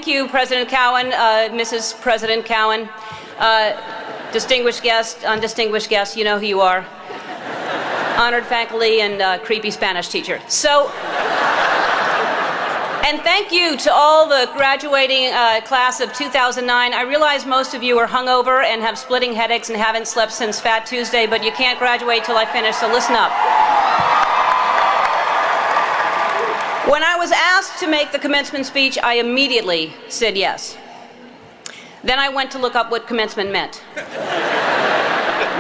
thank you, President Cowan, Mrs. President Cowan, distinguished guests, undistinguished guests, you know who you are, honored faculty, and creepy Spanish teacher. So, and thank you to all the graduating class of 2009. I realize most of you are hungover and have splitting headaches and haven't slept since Fat Tuesday, but you can't graduate till I finish, so listen up. When I was asked to make the commencement speech, I immediately said yes. Then I went to look up what commencement meant,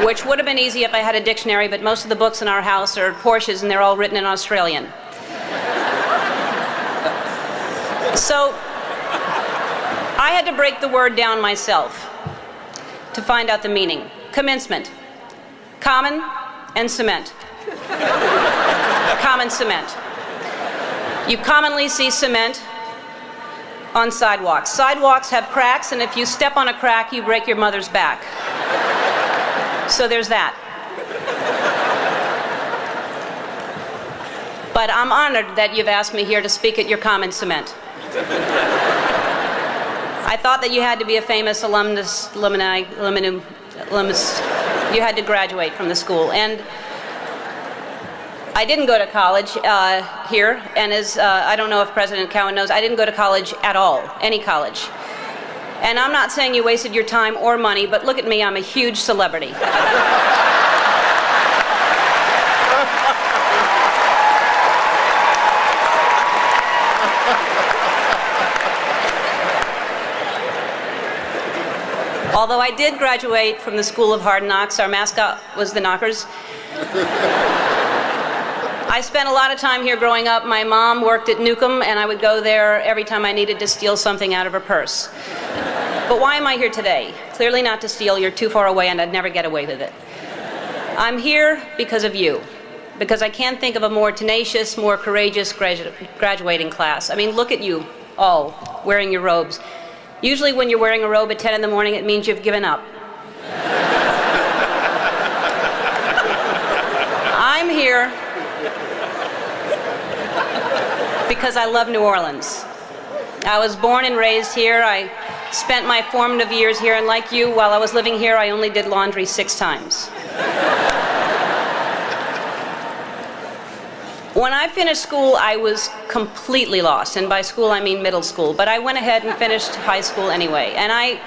which would have been easy if I had a dictionary, but most of the books in our house are Porsches and they're all written in Australian. So I had to break the word down myself to find out the meaning. Commencement, common and cement. Common cement. You commonly see cement on sidewalks. Sidewalks have cracks, and if you step on a crack, you break your mother's back. So there's that. But I'm honored that you've asked me here to speak at your common cement. I thought that you had to be a famous alumnus. You had to graduate from the school. And I didn't go to college here, and as I don't know if President Cowan knows, I didn't go to college at all, any college. And I'm not saying you wasted your time or money, but look at me, I'm a huge celebrity. Although I did graduate from the School of Hard Knocks, our mascot was the Knockers. I spent a lot of time here growing up. My mom worked at Newcomb, and I would go there every time I needed to steal something out of her purse. But why am I here today? Clearly not to steal. You're too far away, and I'd never get away with it. I'm here because of you, because I can't think of a more tenacious, more courageous graduating class. I mean, look at you all wearing your robes. Usually when you're wearing a robe at 10 in the morning, it means you've given up. I'm here because I love New Orleans. I was born and raised here. I spent my formative years here, and like you, while I was living here, I only did laundry 6 times. When I finished school, I was completely lost, and by school I mean middle school, but I went ahead and finished high school anyway, and I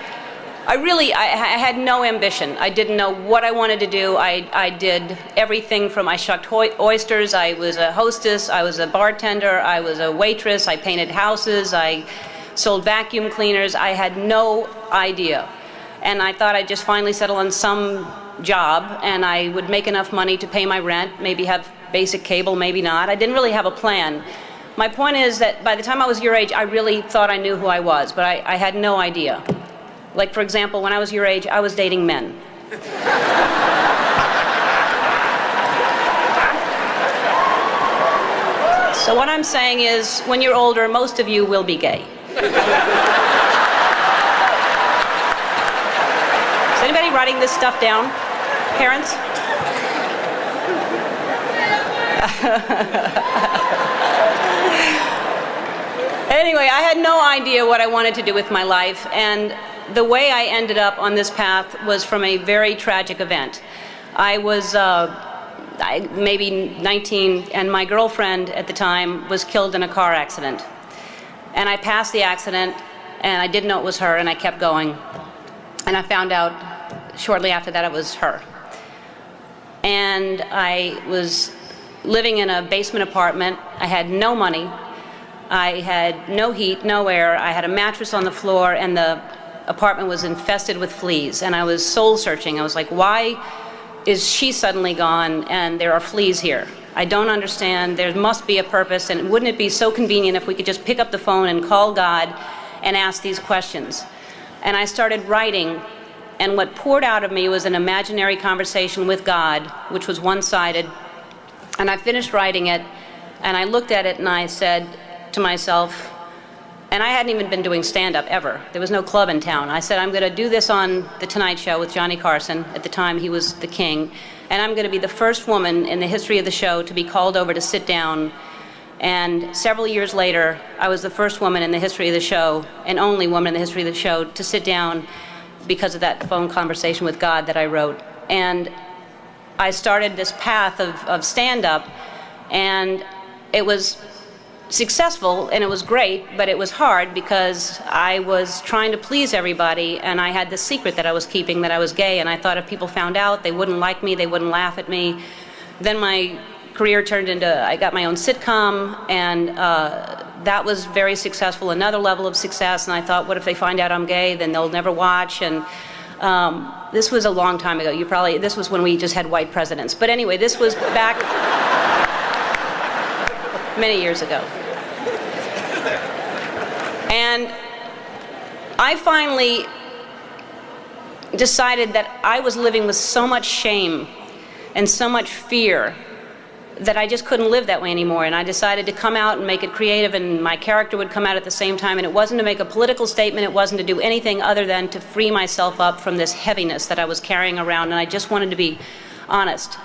had no ambition. I didn't know what I wanted to do. I did everything from I shucked oysters, I was a hostess, I was a bartender, I was a waitress, I painted houses, I sold vacuum cleaners. I had no idea. And I thought I'd just finally settle on some job and I would make enough money to pay my rent, maybe have basic cable, maybe not. I didn't really have a plan. My point is that by the time I was your age, I really thought I knew who I was, but I had no idea. Like, for example, when I was your age, I was dating men. So what I'm saying is, when you're older, most of you will be gay. Is anybody writing this stuff down? Parents? Anyway, I had no idea what I wanted to do with my life, and the way I ended up on this path was from a very tragic event. I was maybe 19, and my girlfriend at the time was killed in a car accident. And I passed the accident, and I didn't know it was her, and I kept going. And I found out shortly after that it was her. And I was living in a basement apartment. I had no money. I had no heat, no air. I had a mattress on the floor, and the apartment was infested with fleas. And I was soul searching. I was like, why is she suddenly gone and there are fleas here? I don't understand. There must be a purpose, and wouldn't it be so convenient if we could just pick up the phone and call God and ask these questions? And I started writing, and what poured out of me was an imaginary conversation with God, which was one-sided. And I finished writing it, and I looked at it and I said to myself, and I hadn't even been doing stand-up ever. There was no club in town. I said, I'm going to do this on The Tonight Show with Johnny Carson. At the time, he was the king. And I'm going to be the first woman in the history of the show to be called over to sit down And several years later, I was the first woman in the history of the show, and only woman in the history of the show, to sit down because of that phone conversation with God that I wrote. And I started this path of stand-up, and it was successful and it was great, but it was hard because I was trying to please everybody, and I had the secret that I was keeping that I was gay, and I thought if people found out, they wouldn't like me, they wouldn't laugh at me. Then my career turned into, I got my own sitcom, and that was very successful, another level of success, and I thought, what if they find out I'm gay, then they'll never watch. And this was a long time ago. This was when we just had white presidents. But anyway, this was back many years ago. And I finally decided that I was living with so much shame and so much fear that I just couldn't live that way anymore, and I decided to come out and make it creative, and my character would come out at the same time, and it wasn't to make a political statement, it wasn't to do anything other than to free myself up from this heaviness that I was carrying around, and I just wanted to be honest.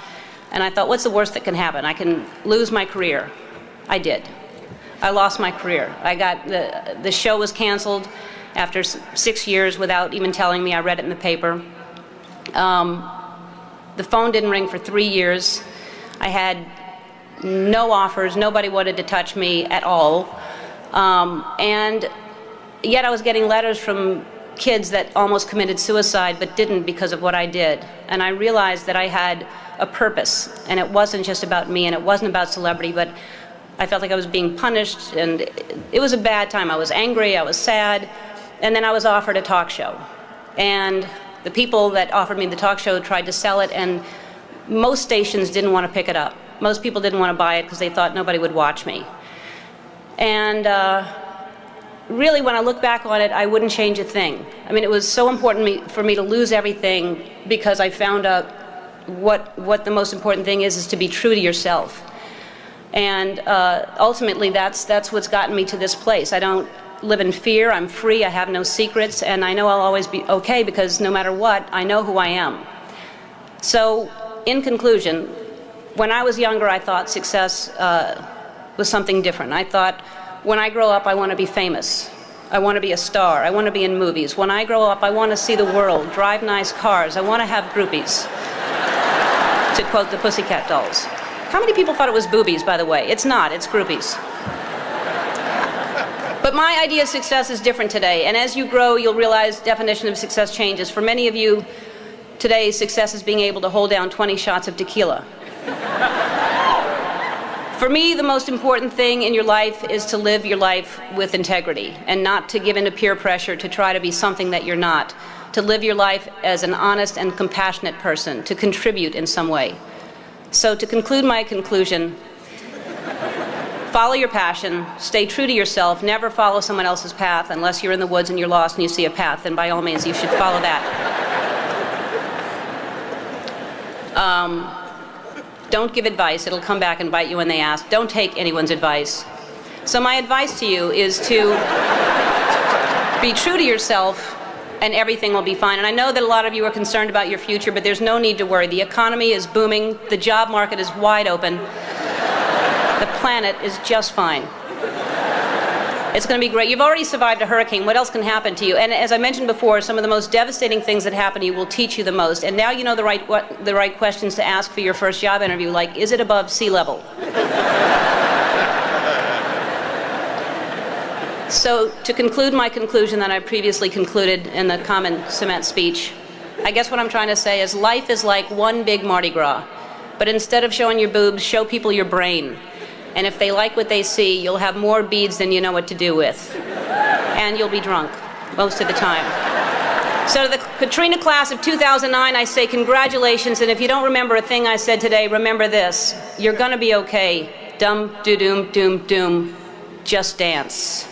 And I thought, what's the worst that can happen? I can lose my career. I did. I lost my career. The show was canceled after 6 years without even telling me. I read it in the paper. The phone didn't ring for 3 years. I had no offers, nobody wanted to touch me at all. And yet I was getting letters from kids that almost committed suicide but didn't because of what I did. And I realized that I had a purpose, and it wasn't just about me, and it wasn't about celebrity, but I felt like I was being punished, and it was a bad time. I was angry, I was sad, and then I was offered a talk show. And the people that offered me the talk show tried to sell it, and most stations didn't want to pick it up. Most people didn't want to buy it because they thought nobody would watch me. And really, when I look back on it, I wouldn't change a thing. I mean, it was so important for me to lose everything because I found out what the most important thing is to be true to yourself. And ultimately, that's what's gotten me to this place. I don't live in fear, I'm free, I have no secrets, and I know I'll always be okay because no matter what, I know who I am. So, in conclusion, when I was younger, I thought success was something different. I thought, when I grow up, I want to be famous. I want to be a star. I want to be in movies. When I grow up, I want to see the world, drive nice cars. I want to have groupies, to quote the Pussycat Dolls. How many people thought it was boobies, by the way? It's not, it's groupies. But my idea of success is different today, and as you grow, you'll realize definition of success changes. For many of you, today, success is being able to hold down 20 shots of tequila. For me, the most important thing in your life is to live your life with integrity and not to give in to peer pressure to try to be something that you're not. To live your life as an honest and compassionate person, to contribute in some way. So to conclude my conclusion, follow your passion, stay true to yourself, never follow someone else's path unless you're in the woods and you're lost and you see a path, then by all means you should follow that. Don't give advice, it'll come back and bite you when they ask. Don't take anyone's advice. So my advice to you is to be true to yourself and everything will be fine. And I know that a lot of you are concerned about your future, but there's no need to worry. The economy is booming, the job market is wide open, the planet is just fine. It's going to be great. You've already survived a hurricane. What else can happen to you? And as I mentioned before, some of the most devastating things that happen to you will teach you the most. And now you know the right questions to ask for your first job interview, like, is it above sea level? So to conclude my conclusion that I previously concluded in the common cement speech, I guess what I'm trying to say is life is like one big Mardi Gras. But instead of showing your boobs, show people your brain. And if they like what they see, you'll have more beads than you know what to do with. And you'll be drunk most of the time. So to the Katrina class of 2009, I say congratulations, and if you don't remember a thing I said today, remember this. You're gonna be okay. Dum, do-doom, doom, doom. Just dance.